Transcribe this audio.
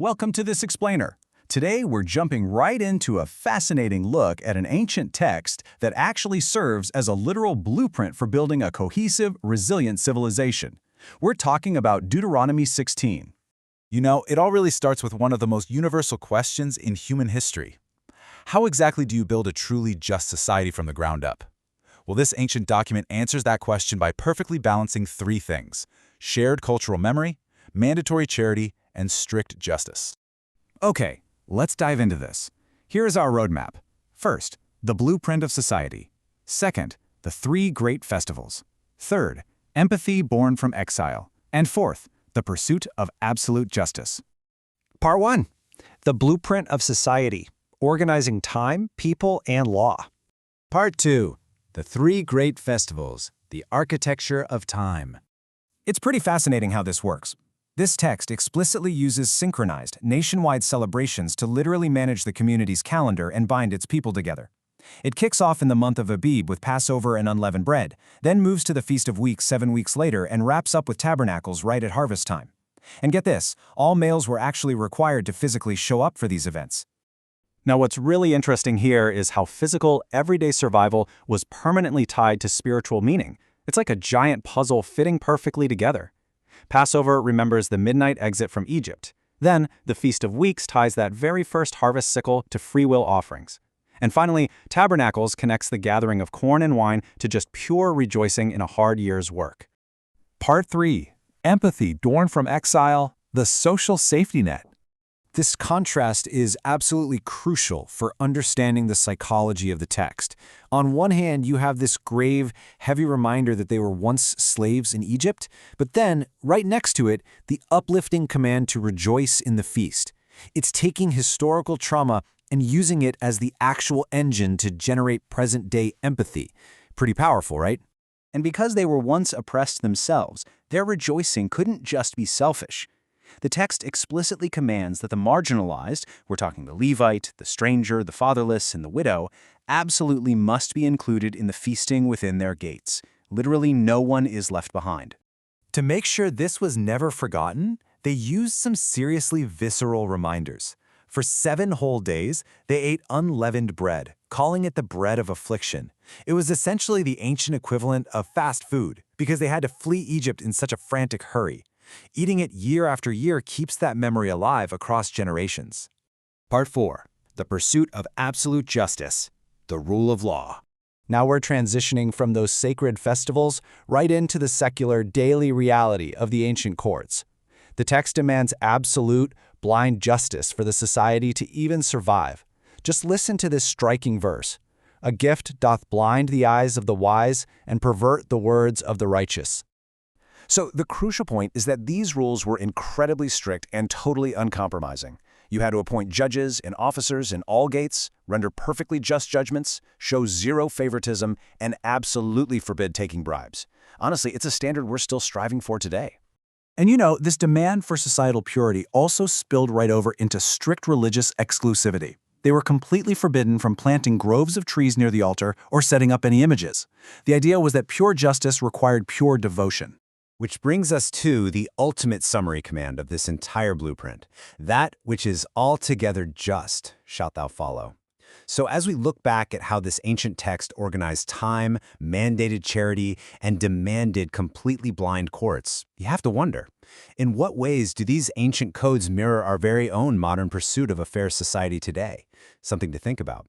Welcome to this explainer. Today we're jumping right into a fascinating look at an ancient text that actually serves as a literal blueprint for building a cohesive, resilient civilization. We're talking about Deuteronomy 16. You know, it all really starts with one of the most universal questions in human history. How exactly do you build a truly just society from the ground up? Well, this ancient document answers that question by perfectly balancing three things: shared cultural memory, mandatory charity, and strict justice. Okay, let's dive into this. Here is our roadmap. First, the blueprint of society. Second, the three great festivals. Third, empathy born from exile. And fourth, the pursuit of absolute justice. Part 1. The Blueprint of Society, Organizing Time, People, and Law. Part 2. The three great festivals, the architecture of time. It's pretty fascinating how this works. This text explicitly uses synchronized, nationwide celebrations to literally manage the community's calendar and bind its people together. It kicks off in the month of Abib with Passover and unleavened bread, then moves to the Feast of Weeks 7 weeks later and wraps up with tabernacles right at harvest time. And get this, all males were actually required to physically show up for these events. Now, what's really interesting here is how physical, everyday survival was permanently tied to spiritual meaning. It's like a giant puzzle fitting perfectly together. Passover remembers the midnight exit from Egypt. Then, the Feast of Weeks ties that very first harvest sickle to free will offerings. And finally, Tabernacles connects the gathering of corn and wine to just pure rejoicing in a hard year's work. Part 3. Empathy born from exile, the social safety net. This contrast is absolutely crucial for understanding the psychology of the text. On one hand, you have this grave, heavy reminder that they were once slaves in Egypt, but then, right next to it, the uplifting command to rejoice in the feast. It's taking historical trauma and using it as the actual engine to generate present-day empathy. Pretty powerful, right? And because they were once oppressed themselves, their rejoicing couldn't just be selfish. The text explicitly commands that the marginalized, we're talking the Levite, the stranger, the fatherless, and the widow, absolutely must be included in the feasting within their gates. Literally no one is left behind. To make sure this was never forgotten, they used some seriously visceral reminders. For 7 whole days, they ate unleavened bread, calling it the bread of affliction. It was essentially the ancient equivalent of fast food, because they had to flee Egypt in such a frantic hurry. Eating it year after year keeps that memory alive across generations. Part 4. The pursuit of absolute justice, the rule of law. Now we're transitioning from those sacred festivals right into the secular daily reality of the ancient courts. The text demands absolute, blind justice for the society to even survive. Just listen to this striking verse. A gift doth blind the eyes of the wise and pervert the words of the righteous. So the crucial point is that these rules were incredibly strict and totally uncompromising. You had to appoint judges and officers in all gates, render perfectly just judgments, show zero favoritism, and absolutely forbid taking bribes. Honestly, it's a standard we're still striving for today. And you know, this demand for societal purity also spilled right over into strict religious exclusivity. They were completely forbidden from planting groves of trees near the altar or setting up any images. The idea was that pure justice required pure devotion. Which brings us to the ultimate summary command of this entire blueprint. That which is altogether just shalt thou follow. So as we look back at how this ancient text organized time, mandated charity, and demanded completely blind courts, you have to wonder, in what ways do these ancient codes mirror our very own modern pursuit of a fair society today? Something to think about.